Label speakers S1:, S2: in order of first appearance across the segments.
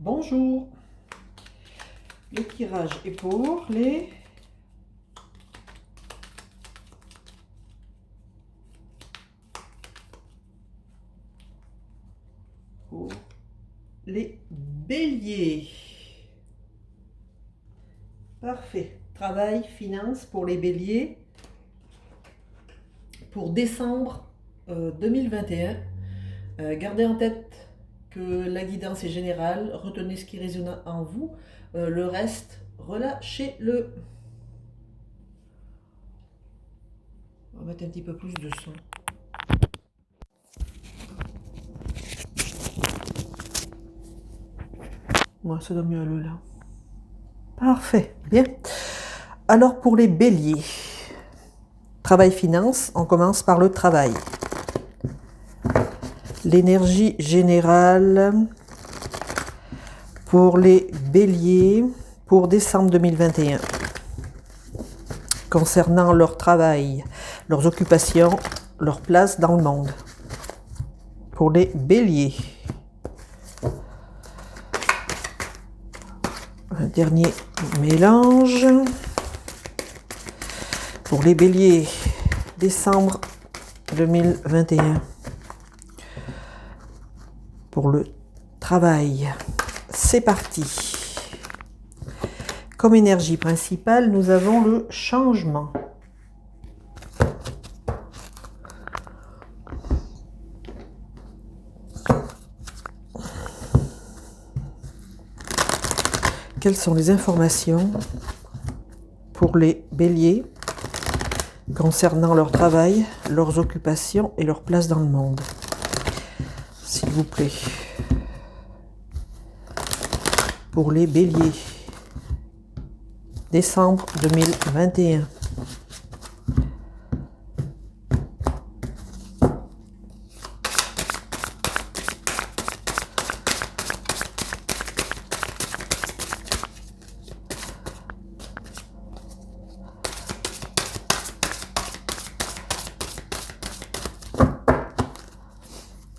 S1: Bonjour. Le tirage est pour les béliers. Parfait. Travail, finance pour les béliers pour décembre 2021. Gardez en tête que la guidance est générale. Retenez ce qui résonne en vous. Le reste, relâchez-le. On va mettre un petit peu plus de son. Ouais, ça donne mieux là. Parfait, bien. Alors pour les béliers, travail finance, on commence par le travail. L'énergie générale pour les béliers pour décembre 2021. Concernant leur travail, leurs occupations, leur place dans le monde. Pour les béliers. Un dernier mélange. Pour les béliers, décembre 2021. Pour le travail, c'est parti. Comme énergie principale, nous avons le changement. Quelles sont les informations pour les béliers concernant leur travail, leurs occupations et leur place dans le monde? S'il vous plaît. Pour les béliers, décembre 2021.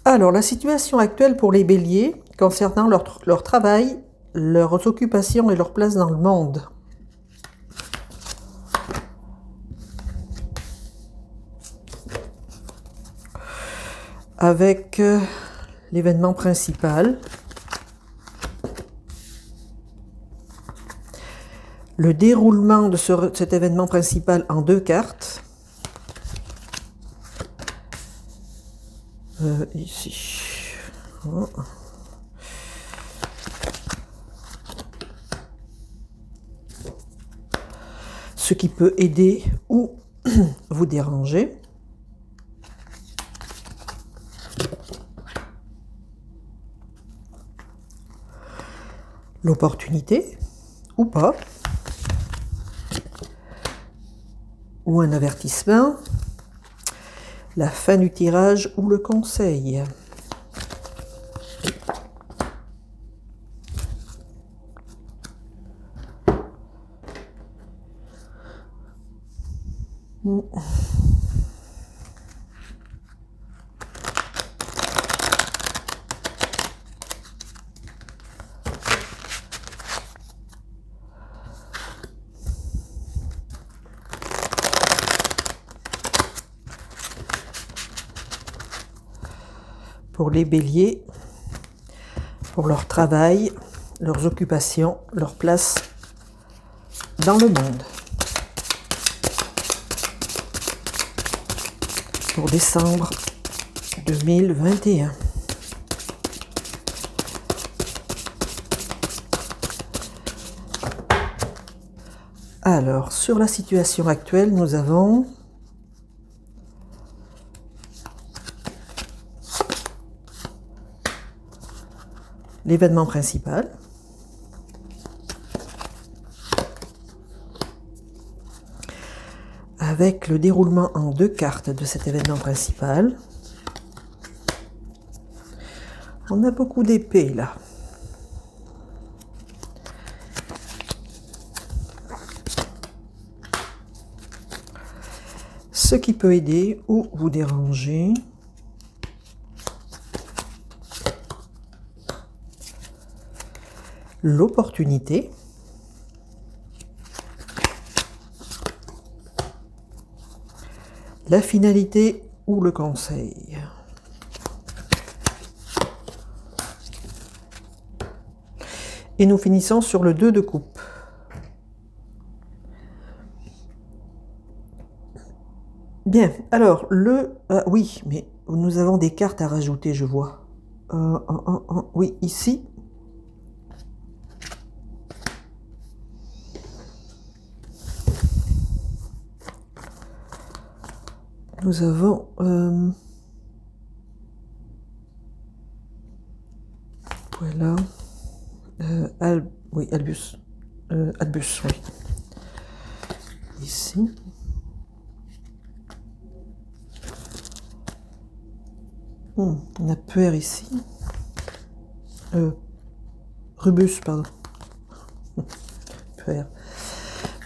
S1: Alors, la situation actuelle pour les béliers concernant leur travail, leurs occupations et leur place dans le monde. Avec l'événement principal, le déroulement de cet événement principal en 2 cartes. Ici. Oh. Ce qui peut aider ou vous déranger. L'opportunité ou pas. Ou un avertissement. La fin du tirage ou le conseil. Pour les béliers, pour leur travail, leurs occupations, leur place dans le monde. Pour décembre 2021. Alors, sur la situation actuelle, nous avons l'événement principal, avec le déroulement en 2 cartes de cet événement principal. On a beaucoup d'épées là. Ce qui peut aider ou vous déranger. l'opportunité, la finalité ou le conseil. Et nous finissons sur le 2 de coupe. Bien, alors, oui, mais nous avons des cartes à rajouter, je vois. Oui, ici. Nous avons... voilà. Oui, Albus. Albus, oui. Ici. On a Puer ici. Rubus, pardon. Puer.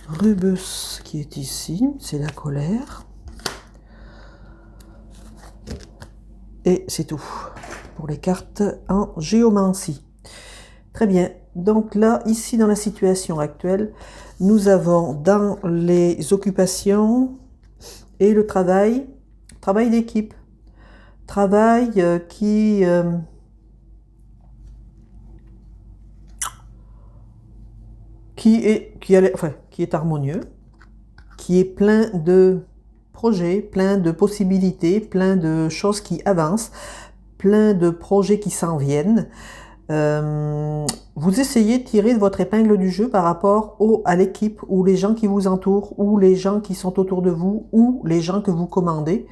S1: Rubus qui est ici, c'est la colère. Et c'est tout pour les cartes en géomancie. Très bien. Donc là, ici dans la situation actuelle, nous avons dans les occupations et le travail d'équipe. Travail qui est harmonieux, qui est plein de projets, plein de possibilités, plein de choses qui avancent, plein de projets qui s'en viennent. Vous essayez de tirer de votre épingle du jeu par rapport à l'équipe ou les gens qui vous entourent ou les gens qui sont autour de vous ou les gens que vous commandez.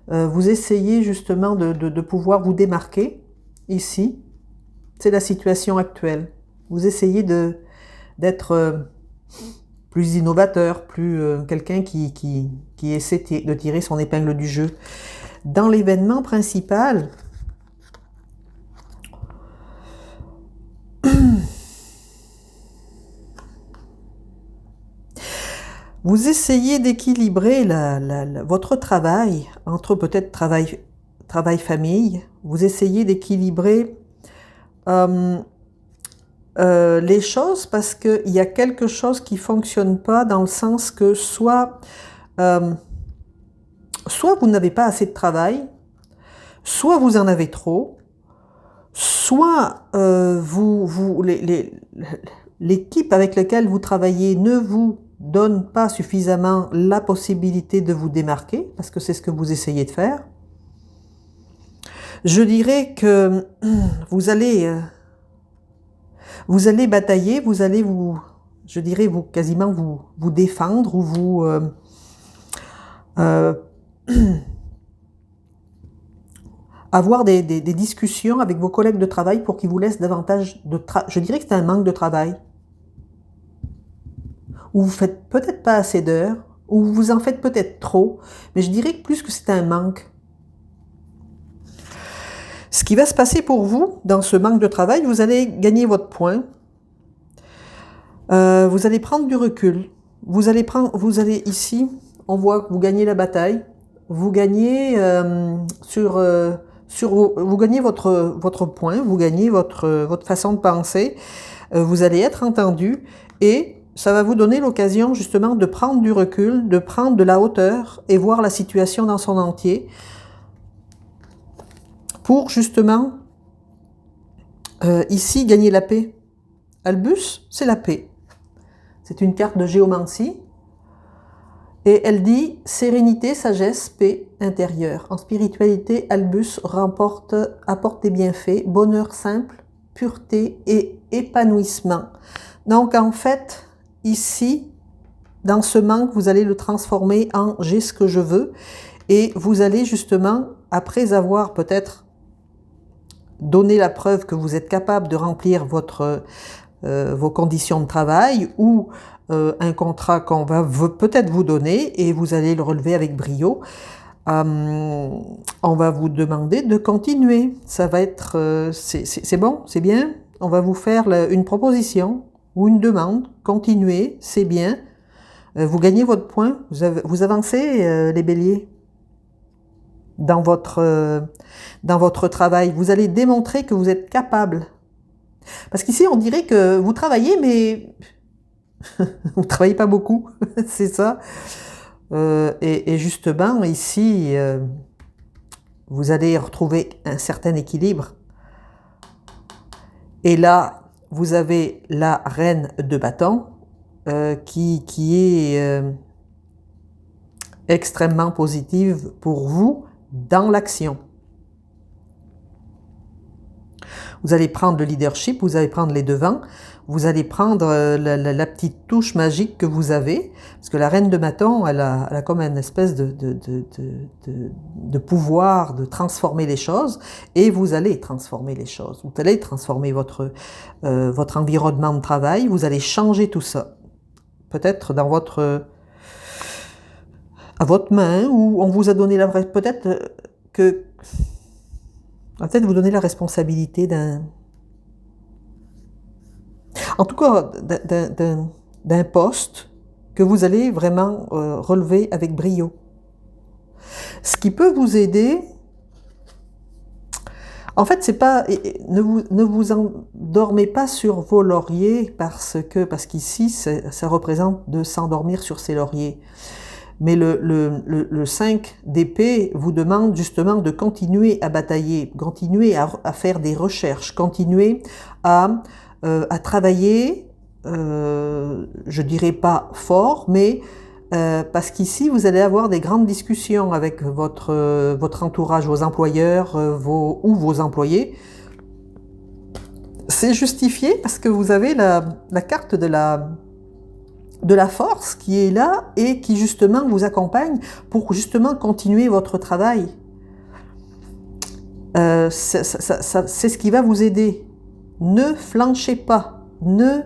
S1: Vous essayez justement de pouvoir vous démarquer ici. C'est la situation actuelle. Vous essayez d'être plus innovateur, plus quelqu'un qui essaie de tirer son épingle du jeu. Dans l'événement principal, vous essayez d'équilibrer votre travail, entre peut-être travail-famille, vous essayez d'équilibrer les choses parce qu'il y a quelque chose qui ne fonctionne pas dans le sens que soit vous n'avez pas assez de travail, soit vous en avez trop, soit l'équipe avec laquelle vous travaillez ne vous donne pas suffisamment la possibilité de vous démarquer, parce que c'est ce que vous essayez de faire. Je dirais que vous allez batailler, vous allez quasiment vous défendre ou vous avoir des discussions avec vos collègues de travail pour qu'ils vous laissent davantage de travail. Je dirais que c'est un manque de travail. Ou vous faites peut-être pas assez d'heures, ou vous en faites peut-être trop, mais je dirais que plus que c'est un manque. Ce qui va se passer pour vous, dans ce manque de travail, vous allez gagner votre point, vous allez prendre du recul, vous allez ici, on voit que vous gagnez la bataille, vous gagnez vous gagnez votre point, vous gagnez votre façon de penser, vous allez être entendu et ça va vous donner l'occasion justement de prendre du recul, de prendre de la hauteur et voir la situation dans son entier pour justement ici gagner la paix. Albus, c'est la paix. C'est une carte de géomancie et elle dit sérénité, sagesse, paix intérieure. En spiritualité, Albus apporte des bienfaits, bonheur simple, pureté et épanouissement. Donc en fait, ici, dans ce manque, vous allez le transformer en « j'ai ce que je veux » et vous allez justement, après avoir peut-être donné la preuve que vous êtes capable de remplir vos conditions de travail ou un contrat qu'on va peut-être vous donner et vous allez le relever avec brio, on va vous demander de continuer. Ça va être, c'est bon, c'est bien, on va vous faire une proposition ou une demande, continuez, c'est bien, vous gagnez votre point, vous avancez les béliers dans votre travail, vous allez démontrer que vous êtes capable. Parce qu'ici, on dirait que vous travaillez, mais vous ne travaillez pas beaucoup, c'est ça. Et justement, ici, vous allez retrouver un certain équilibre. Et là, vous avez la reine de bâton qui est extrêmement positive pour vous dans l'action. Vous allez prendre le leadership, vous allez prendre les devants, vous allez prendre la petite touche magique que vous avez, parce que la reine de bâton, elle a comme une espèce de pouvoir de transformer les choses, et vous allez transformer les choses. Vous allez transformer votre environnement de travail, vous allez changer tout ça. Peut-être dans à votre main, où on vous a donné la vraie... Peut-être que... Peut-être vous donner la responsabilité en tout cas, d'un poste que vous allez vraiment relever avec brio. Ce qui peut vous aider, en fait, c'est pas, ne vous endormez pas sur vos lauriers parce qu'ici, ça représente de s'endormir sur ses lauriers. Mais le 5 d'épée vous demande justement de continuer à batailler, continuer à faire des recherches, continuer à travailler, je dirais pas fort, mais parce qu'ici vous allez avoir des grandes discussions avec votre entourage, vos employeurs ou vos employés. C'est justifié parce que vous avez la carte de la force qui est là et qui justement vous accompagne pour justement continuer votre travail. C'est ce qui va vous aider. Ne flanchez pas, ne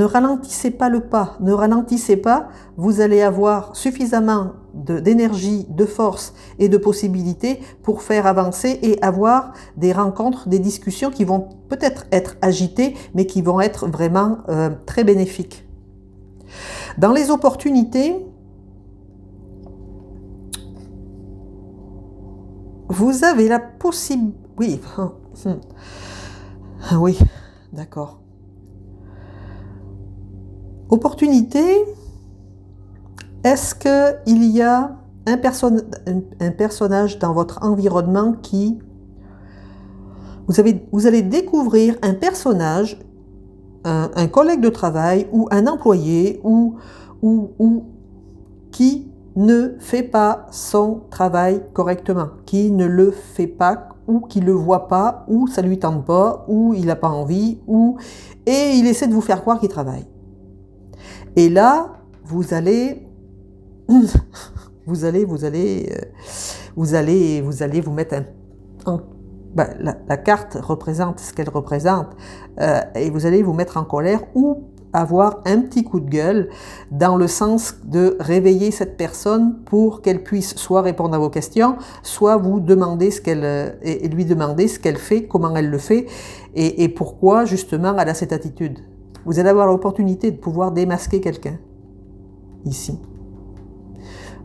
S1: ralentissez pas le pas, ne ralentissez pas, vous allez avoir suffisamment d'énergie, de force et de possibilités pour faire avancer et avoir des rencontres, des discussions qui vont peut-être être agitées, mais qui vont être vraiment très bénéfiques. Dans les opportunités, vous avez la possibilité... Oui, oui, d'accord. Opportunité, est-ce qu'il y a un personnage dans votre environnement qui... Vous allez découvrir un personnage, un collègue de travail ou un employé ou qui ne fait pas son travail correctement, qui ne le fait pas ou qui ne le voit pas ou ça ne lui tente pas ou il n'a pas envie et il essaie de vous faire croire qu'il travaille. Et là, vous allez vous mettre la carte représente ce qu'elle représente et vous allez vous mettre en colère ou avoir un petit coup de gueule dans le sens de réveiller cette personne pour qu'elle puisse soit répondre à vos questions, soit vous demander et lui demander ce qu'elle fait, comment elle le fait et pourquoi justement elle a cette attitude. Vous allez avoir l'opportunité de pouvoir démasquer quelqu'un ici.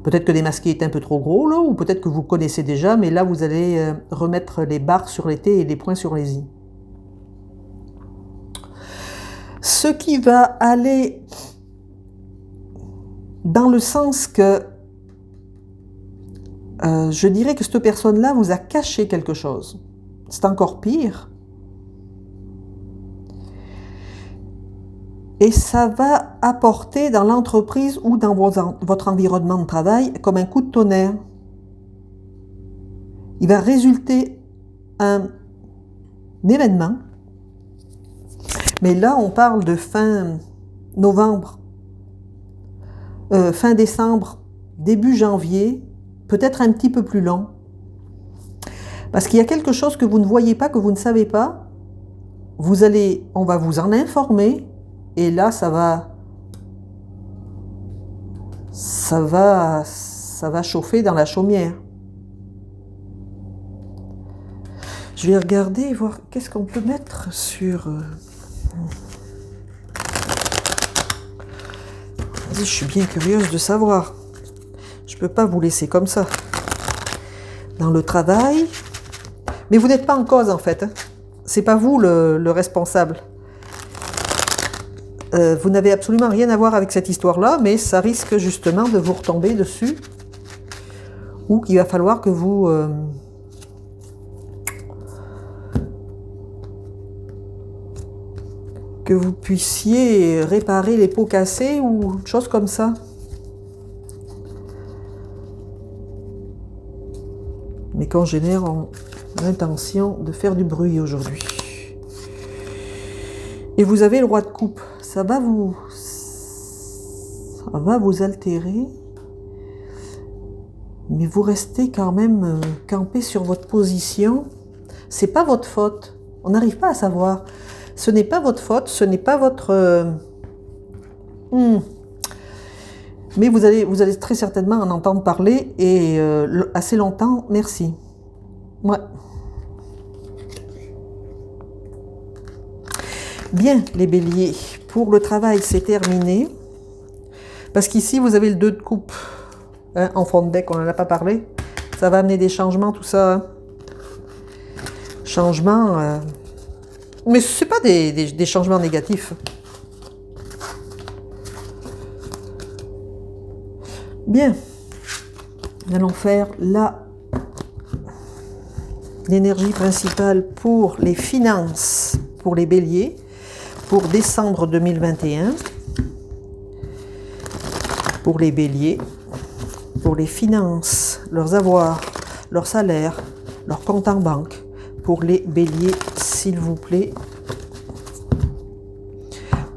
S1: Peut-être que démasquer est un peu trop gros, là, ou peut-être que vous connaissez déjà, mais là, vous allez remettre les barres sur les T et les points sur les I. Ce qui va aller dans le sens que je dirais que cette personne-là vous a caché quelque chose. C'est encore pire. Et ça va apporter dans l'entreprise ou dans votre environnement de travail comme un coup de tonnerre. Il va résulter un événement. Mais là, on parle de fin novembre, fin décembre, début janvier, peut-être un petit peu plus long. Parce qu'il y a quelque chose que vous ne voyez pas, que vous ne savez pas. On va vous en informer. Et là, ça va chauffer dans la chaumière. Je vais regarder et voir qu'est-ce qu'on peut mettre sur... Je suis bien curieuse de savoir. Je ne peux pas vous laisser comme ça. Dans le travail... Mais vous n'êtes pas en cause, en fait. c'est pas vous le responsable. Vous n'avez absolument rien à voir avec cette histoire-là, mais ça risque justement de vous retomber dessus. Ou qu'il va falloir que vous... que vous puissiez réparer les pots cassés ou une chose comme ça. Mais qu'on génère l'intention de faire du bruit aujourd'hui. Et vous avez le roi de coupe. Ça va vous altérer. Mais vous restez quand même campé sur votre position. C'est pas votre faute. On n'arrive pas à savoir. Ce n'est pas votre faute, ce n'est pas votre... Mais vous allez très certainement en entendre parler et assez longtemps. Merci. Ouais. Bien, les béliers. Pour le travail, c'est terminé. Parce qu'ici, vous avez le 2 de coupe. Hein, en fond de deck, on n'en a pas parlé. Ça va amener des changements, tout ça. Hein. Changements... Mais ce n'est pas des changements négatifs. Bien. Nous allons faire l'énergie principale pour les finances, pour les béliers, pour décembre 2021. Pour les béliers, pour les finances, leurs avoirs, leurs salaires, leurs comptes en banque. Pour les béliers, s'il vous plaît,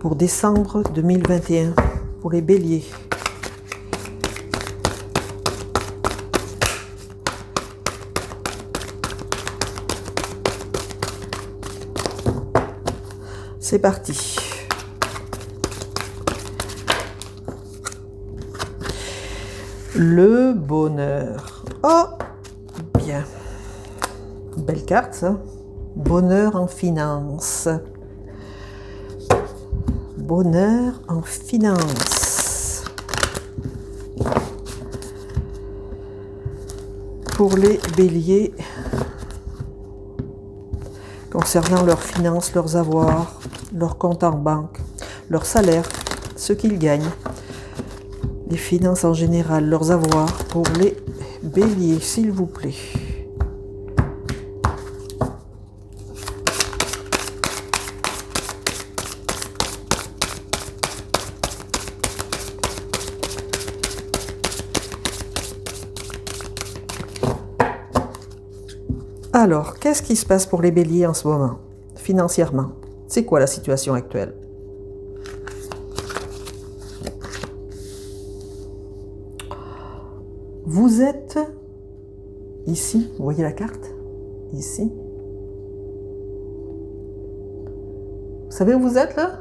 S1: pour décembre 2021, pour les béliers. C'est parti. Le bonheur. Oh, bien. Belle carte, ça. Bonheur en finance. Bonheur en finance. Pour les béliers, concernant leurs finances, leurs avoirs, leurs comptes en banque, leur salaire, ce qu'ils gagnent, les finances en général, leurs avoirs, pour les béliers, s'il vous plaît. Alors, qu'est-ce qui se passe pour les béliers en ce moment, financièrement? C'est quoi la situation actuelle? Vous êtes ici, vous voyez la carte? Ici. Vous savez où vous êtes là?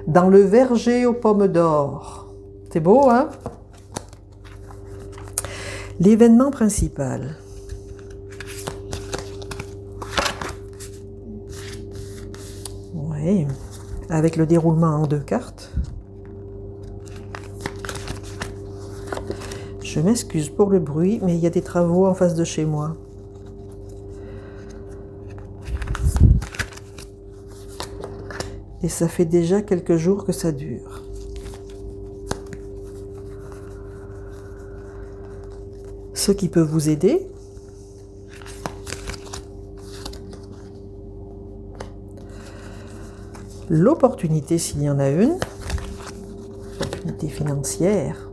S1: Dans le verger aux pommes d'or. C'est beau, hein? L'événement principal. Oui, avec le déroulement en 2 cartes. Je m'excuse pour le bruit, mais il y a des travaux en face de chez moi. Et ça fait déjà quelques jours que ça dure. Ce qui peut vous aider, l'opportunité s'il y en a une, opportunité financière.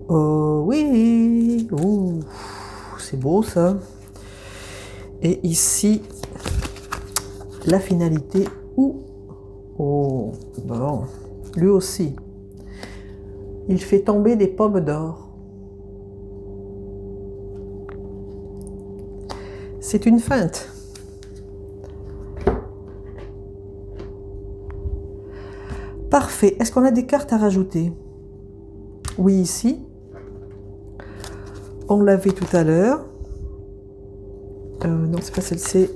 S1: Oh oui, ouh, c'est beau ça. Et ici, la finalité ou... Oh, bon, lui aussi. Il fait tomber des pommes d'or. C'est une feinte. Parfait. Est-ce qu'on a des cartes à rajouter? Oui, ici. On l'avait tout à l'heure. Non, c'est pas celle-ci.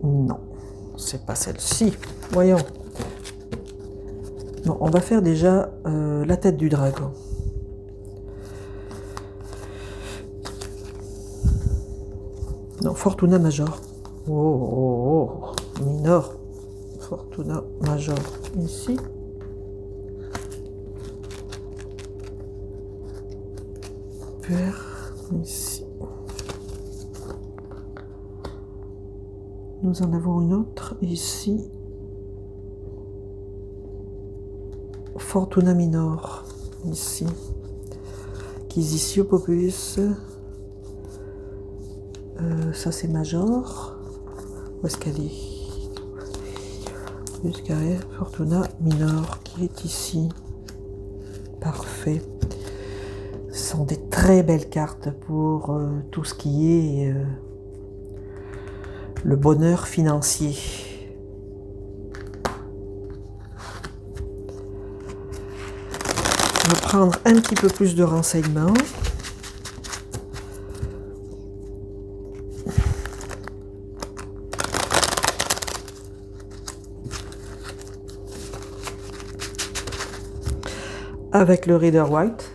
S1: Non, c'est pas celle-ci. Voyons. Bon, on va faire déjà la tête du dragon. Non, Fortuna Major. Minor. Fortuna Major. Ici. Vert. Ici. Nous en avons une autre ici. Fortuna Minor. Ici. Quisitio Populus. Ça c'est Major. Où est-ce qu'elle est? Fortuna Minor qui est ici. Parfait. Ce sont des très belles cartes pour tout ce qui est le bonheur financier. On va prendre un petit peu plus de renseignements. Avec le Rider White.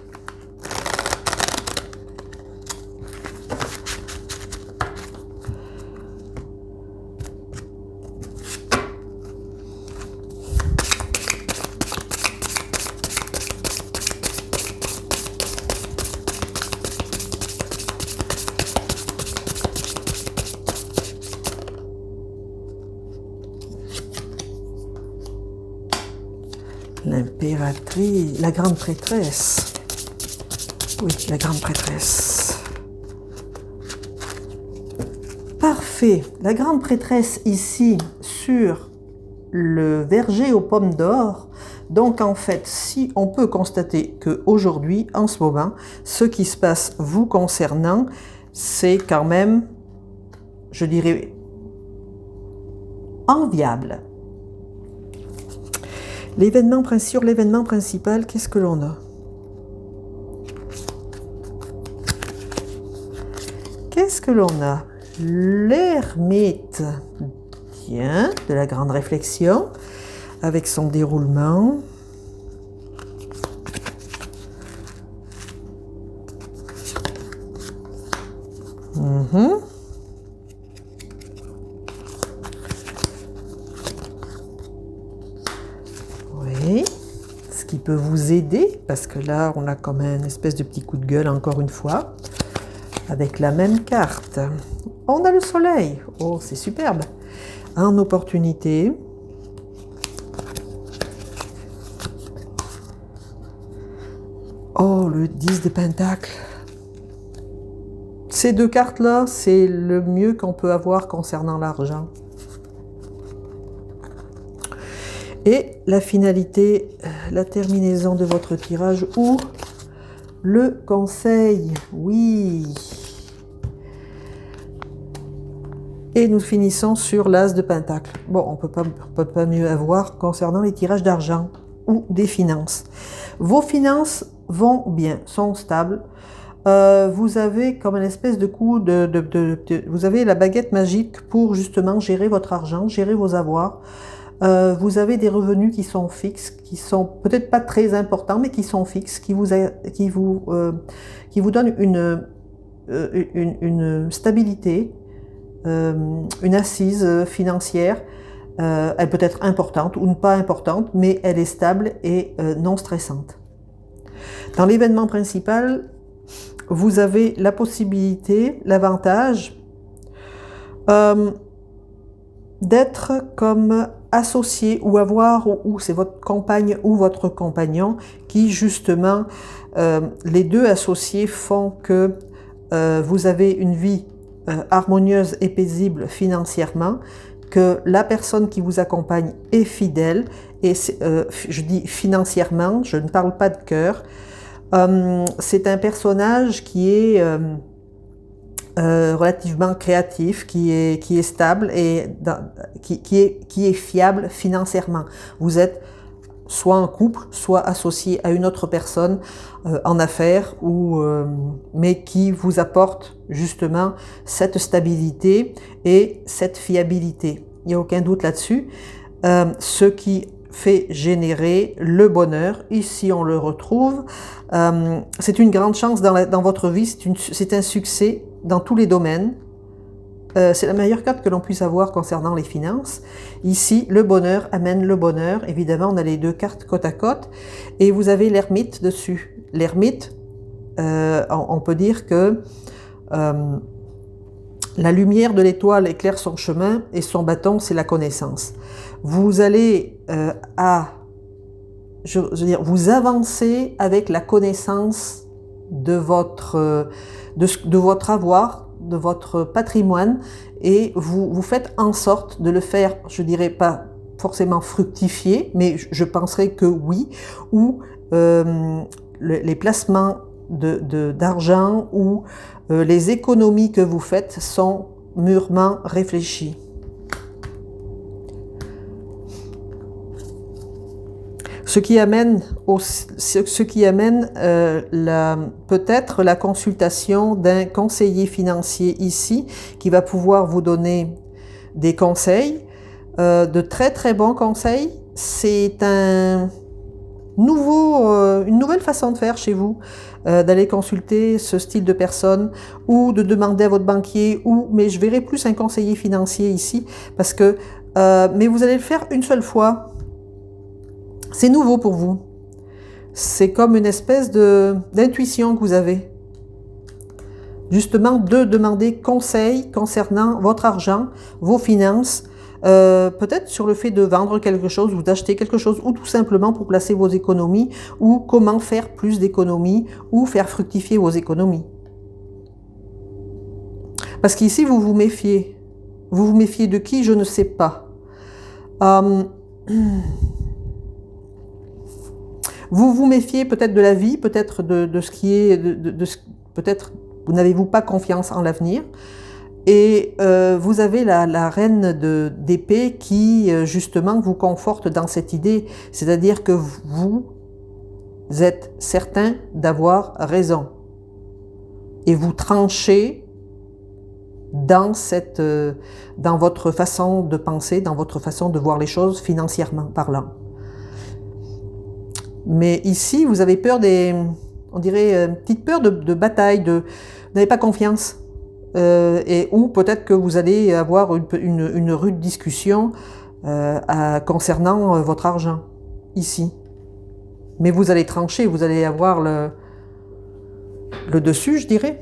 S1: L'impératrice, la grande prêtresse. Oui, la grande prêtresse. Parfait. La grande prêtresse ici sur le verger aux pommes d'or. Donc en fait, si on peut constater qu'aujourd'hui, en ce moment, ce qui se passe vous concernant, c'est quand même, je dirais, enviable. Sur l'événement principal, qu'est-ce que l'on a? Qu'est-ce que l'on a? L'ermite, tiens, de la grande réflexion, avec son déroulement. Oui, ce qui peut vous aider, parce que là, on a comme un espèce de petit coup de gueule, encore une fois, avec la même carte. On a le soleil. Oh, c'est superbe. En opportunité. Oh, le 10 de Pentacle. Ces deux cartes-là, c'est le mieux qu'on peut avoir concernant l'argent. Et la finalité, la terminaison de votre tirage ou le conseil. Oui. Et nous finissons sur l'as de Pentacle. Bon, on peut pas mieux avoir concernant les tirages d'argent ou des finances. Vos finances vont bien, sont stables. Vous avez comme une espèce de coup vous avez la baguette magique pour justement gérer votre argent, gérer vos avoirs. Vous avez des revenus qui sont fixes, qui sont peut-être pas très importants, mais qui sont fixes, qui vous donnent une stabilité, une assise financière. Elle peut être importante ou pas importante, mais elle est stable et non stressante. Dans l'événement principal, vous avez la possibilité, l'avantage d'être comme associé ou avoir, ou c'est votre compagne ou votre compagnon qui justement, les deux associés font que vous avez une vie harmonieuse et paisible financièrement, que la personne qui vous accompagne est fidèle, et je dis financièrement, je ne parle pas de cœur. C'est un personnage qui est relativement créatif, qui est stable et qui est fiable financièrement. Vous êtes soit en couple, soit associé à une autre personne en affaires, mais qui vous apporte justement cette stabilité et cette fiabilité. Il n'y a aucun doute là-dessus. Ce qui fait générer le bonheur, ici on le retrouve. C'est une grande chance dans votre vie, c'est un succès dans tous les domaines. c'est la meilleure carte que l'on puisse avoir concernant les finances. Ici, le bonheur amène le bonheur. Évidemment, on a les deux cartes côte à côte. Et vous avez l'ermite dessus. L'ermite, on peut dire que la lumière de l'étoile éclaire son chemin et son bâton, c'est la connaissance. Vous allez je veux dire, vous avancez avec la connaissance de votre avoir, de votre patrimoine, et vous faites en sorte de le faire, je dirais pas forcément fructifier, mais je penserais que oui, ou les placements d'argent ou les économies que vous faites sont mûrement réfléchies. Ce qui amène peut-être la consultation d'un conseiller financier ici qui va pouvoir vous donner des conseils, de très très bons conseils. C'est une nouvelle façon de faire chez vous, d'aller consulter ce style de personne ou de demander à votre banquier, mais je verrai plus un conseiller financier ici, parce que, mais vous allez le faire une seule fois. C'est nouveau pour vous. C'est comme une espèce d'intuition que vous avez. Justement, de demander conseil concernant votre argent, vos finances, peut-être sur le fait de vendre quelque chose ou d'acheter quelque chose, ou tout simplement pour placer vos économies, ou comment faire plus d'économies, ou faire fructifier vos économies. Parce qu'ici, vous vous méfiez. Vous vous méfiez de qui? Je ne sais pas. Vous vous méfiez peut-être de la vie, peut-être de ce qui est, peut-être vous n'avez-vous pas confiance en l'avenir. Et vous avez la reine d'épée qui justement vous conforte dans cette idée, c'est-à-dire que vous êtes certain d'avoir raison. Et vous tranchez dans votre façon de penser, dans votre façon de voir les choses financièrement parlant. Mais ici, vous avez peur on dirait, une petite peur de bataille, vous n'avez pas confiance. Ou peut-être que vous allez avoir une rude discussion concernant votre argent, ici. Mais vous allez trancher, vous allez avoir le dessus, je dirais.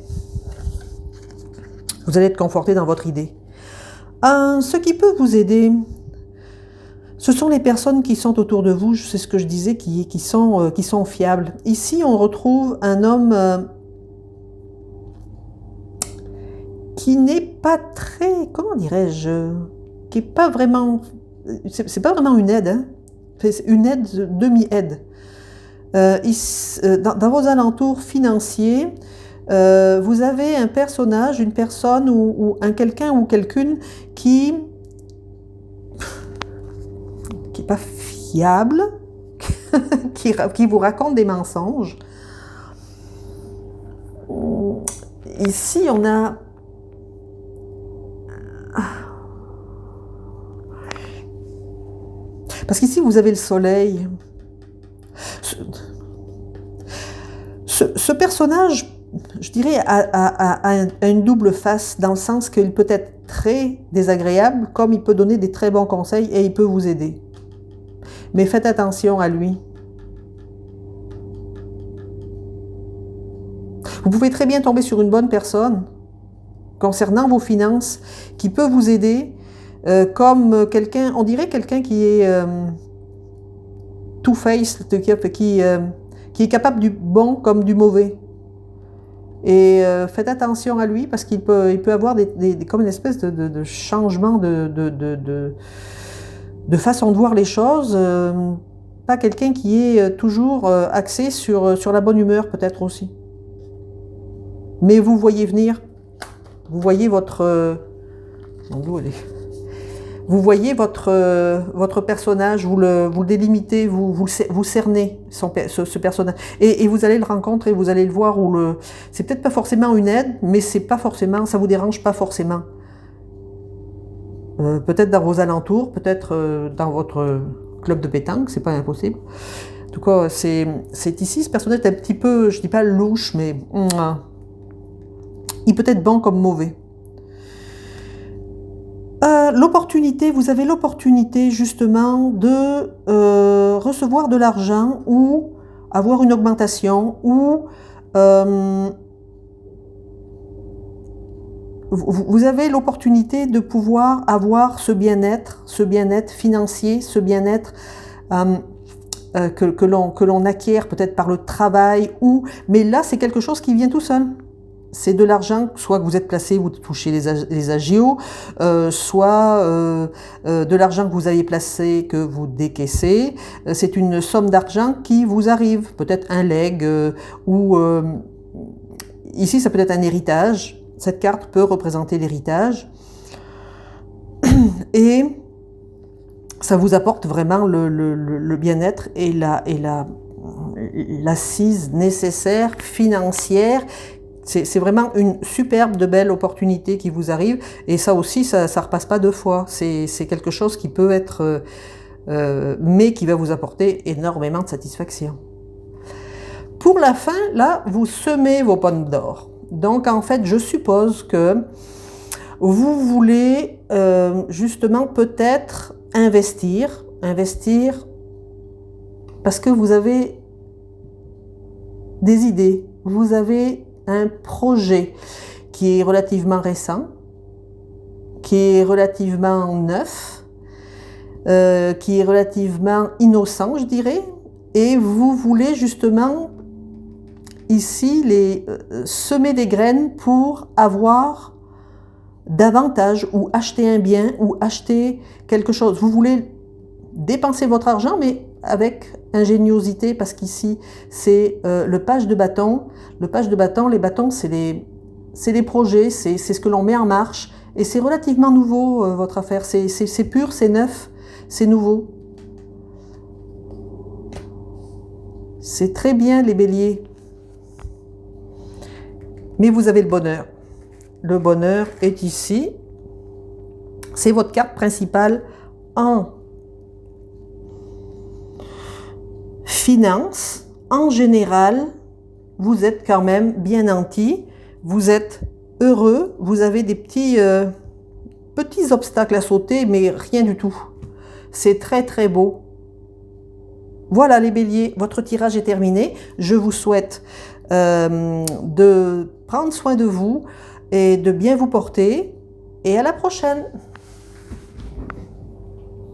S1: Vous allez être conforté dans votre idée. Ce qui peut vous aider, ce sont les personnes qui sont autour de vous, c'est ce que je disais, qui sont fiables. Ici, on retrouve un homme qui n'est pas très, comment dirais-je, qui n'est pas vraiment, c'est pas vraiment une aide, hein, c'est une aide, demi-aide. Dans vos alentours financiers, vous avez un personnage, une personne ou quelqu'un ou quelqu'une qui n'est pas fiable, qui vous raconte des mensonges. Ici, on a... Parce qu'ici, vous avez le soleil. Ce personnage, je dirais, a une double face, dans le sens qu'il peut être très désagréable, comme il peut donner des très bons conseils et il peut vous aider. Mais faites attention à lui. Vous pouvez très bien tomber sur une bonne personne concernant vos finances qui peut vous aider, comme quelqu'un, on dirait quelqu'un qui est two-faced, qui est capable du bon comme du mauvais. Et faites attention à lui parce qu'il peut avoir comme une espèce de changement de façon de voir les choses. Pas quelqu'un qui est toujours axé sur la bonne humeur, peut-être aussi. Mais vous voyez venir, vous voyez votre... Vous voyez votre personnage, vous le délimitez, vous cernez ce personnage. Et vous allez le rencontrer, vous allez le voir, c'est peut-être pas forcément une aide, mais c'est pas forcément, ça vous dérange pas forcément. Peut-être dans vos alentours, peut-être dans votre club de pétanque, c'est pas impossible. En tout cas, c'est ici, ce personnage est un petit peu, je dis pas louche, mais il peut être bon comme mauvais. L'opportunité, vous avez l'opportunité justement de recevoir de l'argent ou avoir une augmentation ou vous avez l'opportunité de pouvoir avoir ce bien-être financier, ce bien-être que l'on acquiert peut-être par le travail, mais là c'est quelque chose qui vient tout seul. C'est de l'argent, soit que vous êtes placé, vous touchez les agios, soit de l'argent que vous avez placé, que vous décaissez. C'est une somme d'argent qui vous arrive, peut-être un legs, ou ici ça peut être un héritage. Cette carte peut représenter l'héritage. Et ça vous apporte vraiment le bien-être et l'assise nécessaire financière. C'est vraiment une superbe, de belle opportunité qui vous arrive. Et ça aussi, ça ne repasse pas deux fois. C'est quelque chose qui peut être... mais qui va vous apporter énormément de satisfaction. Pour la fin, là, vous semez vos pommes d'or. Donc, en fait, je suppose que vous voulez justement peut-être investir parce que vous avez des idées, vous avez un projet qui est relativement récent, qui est relativement neuf, qui est relativement innocent, je dirais, et vous voulez justement ici semer des graines pour avoir davantage ou acheter un bien ou acheter quelque chose. Vous voulez dépenser votre argent, mais avec ingéniosité, parce qu'ici, c'est le page de bâton. Le page de bâton, les bâtons, c'est les projets, c'est ce que l'on met en marche. Et c'est relativement nouveau, votre affaire. C'est pur, c'est neuf, c'est nouveau. C'est très bien, les béliers. Mais vous avez le bonheur. Le bonheur est ici. C'est votre carte principale en finance. En général, vous êtes quand même bien nanti. Vous êtes heureux. Vous avez des petits obstacles à sauter, mais rien du tout. C'est très très beau. Voilà les béliers, votre tirage est terminé. Je vous souhaite de prendre soin de vous et de bien vous porter. Et à la prochaine!